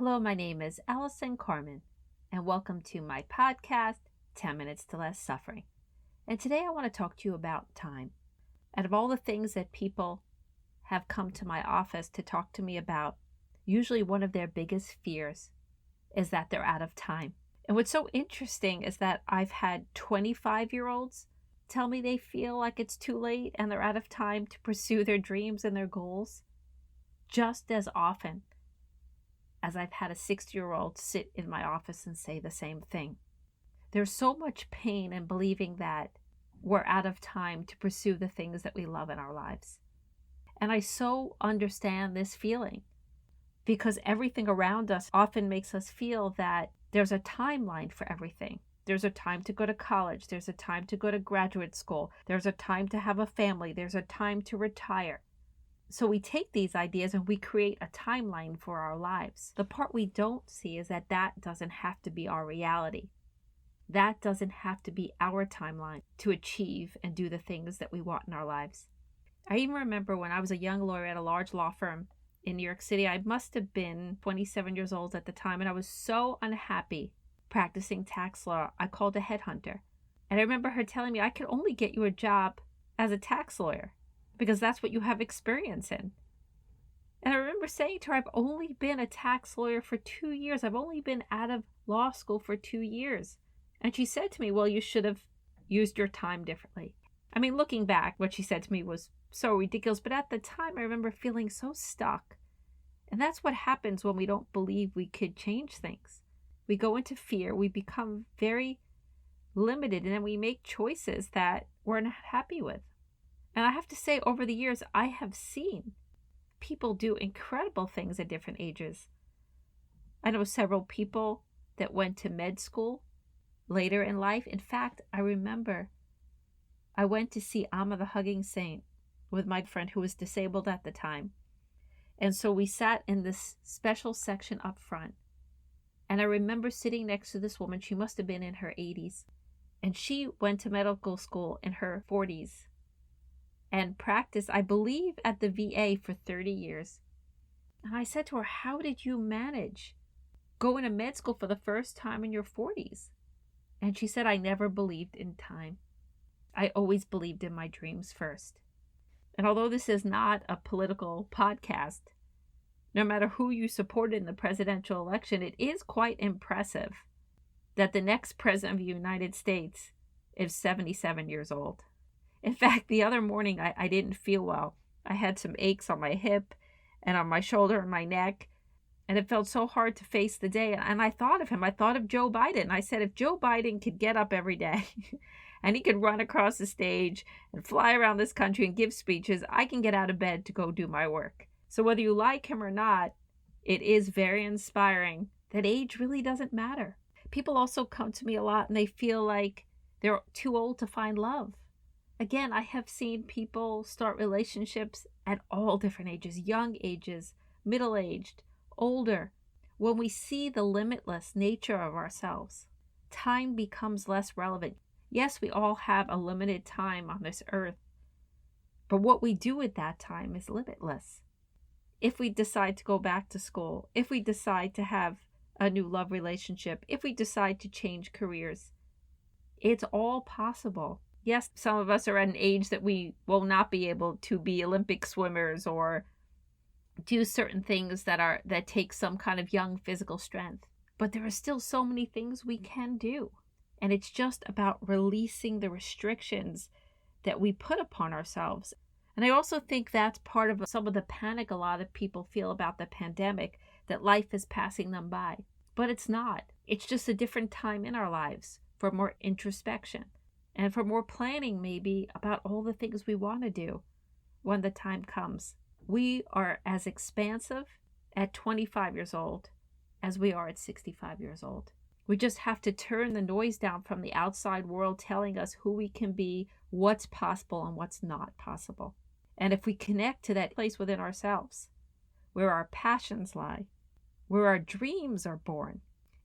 Hello, my name is Allison Carmen, and welcome to my podcast, 10 Minutes to Less Suffering. And today I want to talk to you about time. Out of all the things that people have come to my office to talk to me about, usually one of their biggest fears is that they're out of time. And what's so interesting is that I've had 25-year-olds tell me they feel like it's too late and they're out of time to pursue their dreams and their goals, just as often as I've had a 60-year-old sit in my office and say the same thing. There's so much pain in believing that we're out of time to pursue the things that we love in our lives. And I so understand this feeling because everything around us often makes us feel that there's a timeline for everything. There's a time to go to college. There's a time to go to graduate school. There's a time to have a family. There's a time to retire. So we take these ideas and we create a timeline for our lives. The part we don't see is that that doesn't have to be our reality. That doesn't have to be our timeline to achieve and do the things that we want in our lives. I even remember when I was a young lawyer at a large law firm in New York City. I must have been 27 years old at the time, and I was so unhappy practicing tax law, I called a headhunter. And I remember her telling me, I could only get you a job as a tax lawyer, because that's what you have experience in. And I remember saying to her, I've only been a tax lawyer for 2 years. I've only been out of law school for 2 years. And she said to me, well, you should have used your time differently. I mean, looking back, what she said to me was so ridiculous. But at the time, I remember feeling so stuck. And that's what happens when we don't believe we could change things. We go into fear. We become very limited. And then we make choices that we're not happy with. And I have to say, over the years, I have seen people do incredible things at different ages. I know several people that went to med school later in life. In fact, I remember I went to see Amma the Hugging Saint with my friend who was disabled at the time. And so we sat in this special section up front. And I remember sitting next to this woman. She must have been in her 80s. And she went to medical school in her 40s. And practiced, I believe, at the VA for 30 years. And I said to her, how did you manage going to med school for the first time in your 40s? And she said, I never believed in time. I always believed in my dreams first. And although this is not a political podcast, no matter who you support in the presidential election, it is quite impressive that the next president of the United States is 77 years old. In fact, the other morning, I didn't feel well. I had some aches on my hip and on my shoulder and my neck, and it felt so hard to face the day. And I thought of him. I thought of Joe Biden. I said, if Joe Biden could get up every day and he could run across the stage and fly around this country and give speeches, I can get out of bed to go do my work. So whether you like him or not, it is very inspiring that age really doesn't matter. People also come to me a lot and they feel like they're too old to find love. Again, I have seen people start relationships at all different ages, young ages, middle-aged, older. When we see the limitless nature of ourselves, time becomes less relevant. Yes, we all have a limited time on this earth, but what we do with that time is limitless. If we decide to go back to school, if we decide to have a new love relationship, if we decide to change careers, it's all possible. Yes, some of us are at an age that we will not be able to be Olympic swimmers or do certain things that take some kind of young physical strength. But there are still so many things we can do. And it's just about releasing the restrictions that we put upon ourselves. And I also think that's part of some of the panic a lot of people feel about the pandemic, that life is passing them by. But it's not. It's just a different time in our lives for more introspection. And for more planning, maybe, about all the things we want to do when the time comes. We are as expansive at 25 years old as we are at 65 years old. We just have to turn the noise down from the outside world telling us who we can be, what's possible, and what's not possible. And if we connect to that place within ourselves, where our passions lie, where our dreams are born,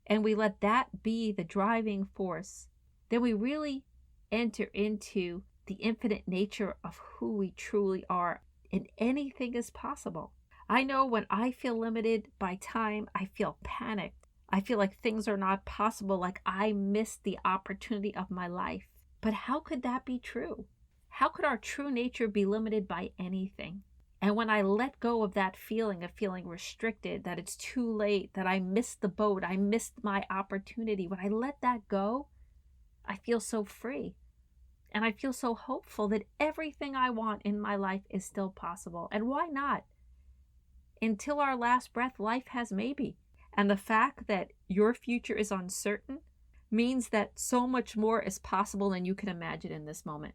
and we let that be the driving force, then we really enter into the infinite nature of who we truly are, and anything is possible. I know when I feel limited by time, I feel panicked. I feel like things are not possible, like I missed the opportunity of my life. But how could that be true? How could our true nature be limited by anything? And when I let go of that feeling of feeling restricted, that it's too late, that I missed the boat, I missed my opportunity, when I let that go, I feel so free. And I feel so hopeful that everything I want in my life is still possible. And why not? Until our last breath, life has maybe. And the fact that your future is uncertain means that so much more is possible than you can imagine in this moment.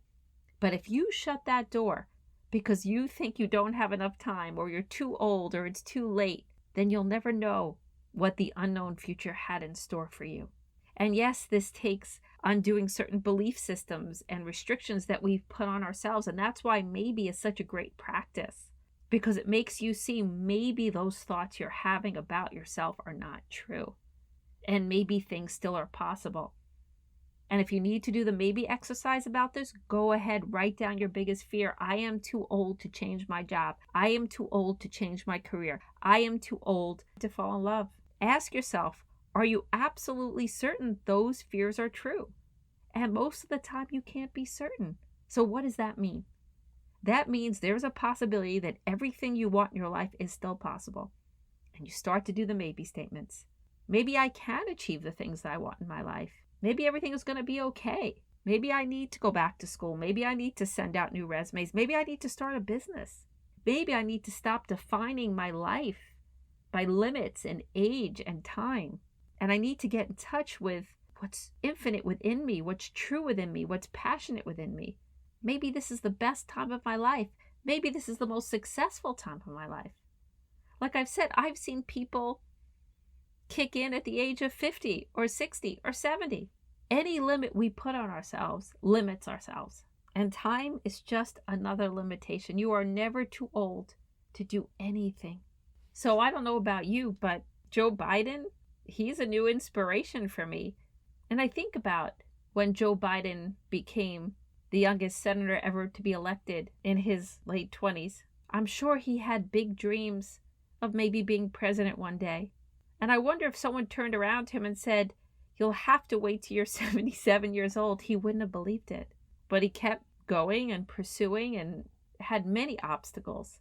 But if you shut that door because you think you don't have enough time, or you're too old, or it's too late, then you'll never know what the unknown future had in store for you. And yes, this takes undoing certain belief systems and restrictions that we've put on ourselves. And that's why maybe is such a great practice, because it makes you see maybe those thoughts you're having about yourself are not true. And maybe things still are possible. And if you need to do the maybe exercise about this, go ahead, write down your biggest fear. I am too old to change my job. I am too old to change my career. I am too old to fall in love. Ask yourself, are you absolutely certain those fears are true? And most of the time you can't be certain. So what does that mean? That means there's a possibility that everything you want in your life is still possible. And you start to do the maybe statements. Maybe I can achieve the things that I want in my life. Maybe everything is going to be okay. Maybe I need to go back to school. Maybe I need to send out new resumes. Maybe I need to start a business. Maybe I need to stop defining my life by limits and age and time. And I need to get in touch with what's infinite within me, what's true within me, what's passionate within me. Maybe this is the best time of my life. Maybe this is the most successful time of my life. Like I've said, I've seen people kick in at the age of 50 or 60 or 70. Any limit we put on ourselves limits ourselves. And time is just another limitation. You are never too old to do anything. So I don't know about you, but Joe Biden, he's a new inspiration for me. And I think about when Joe Biden became the youngest senator ever to be elected in his late 20s. I'm sure he had big dreams of maybe being president one day. And I wonder if someone turned around to him and said, you'll have to wait till you're 77 years old. He wouldn't have believed it. But he kept going and pursuing and had many obstacles.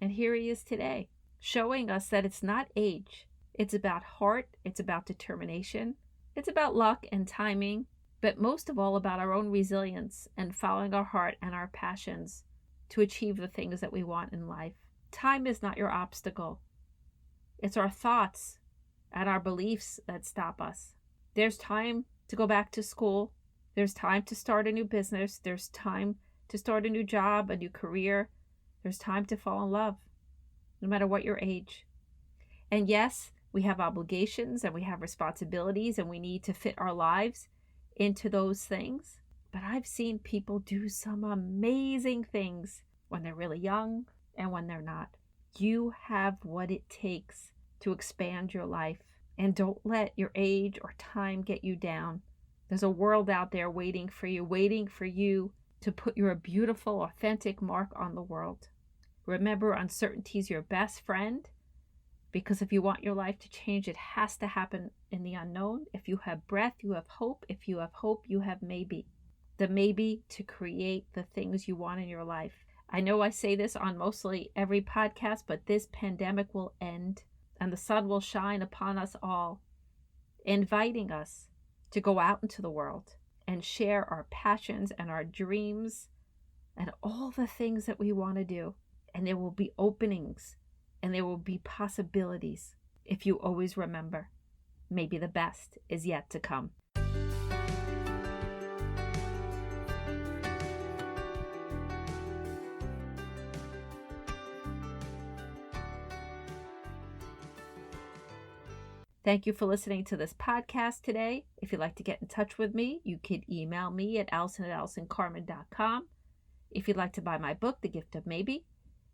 And here he is today, showing us that it's not age. It's about heart. It's about determination. It's about luck and timing. But most of all about our own resilience and following our heart and our passions to achieve the things that we want in life. Time is not your obstacle. It's our thoughts and our beliefs that stop us. There's time to go back to school. There's time to start a new business. There's time to start a new job, a new career. There's time to fall in love, no matter what your age. And yes, we have obligations and we have responsibilities and we need to fit our lives into those things. But I've seen people do some amazing things when they're really young and when they're not. You have what it takes to expand your life, and don't let your age or time get you down. There's a world out there waiting for you to put your beautiful, authentic mark on the world. Remember, uncertainty is your best friend, because if you want your life to change, it has to happen in the unknown. If you have breath, you have hope. If you have hope, you have maybe. The maybe to create the things you want in your life. I know I say this on mostly every podcast, but this pandemic will end and the sun will shine upon us all, inviting us to go out into the world and share our passions and our dreams and all the things that we want to do. And there will be openings and there will be possibilities if you always remember, maybe the best is yet to come. Thank you for listening to this podcast today. If you'd like to get in touch with me, you could email me at allison@allisoncarmen.com. If you'd like to buy my book, The Gift of Maybe,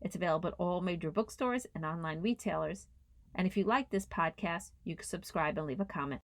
it's available at all major bookstores and online retailers. And if you like this podcast, you can subscribe and leave a comment.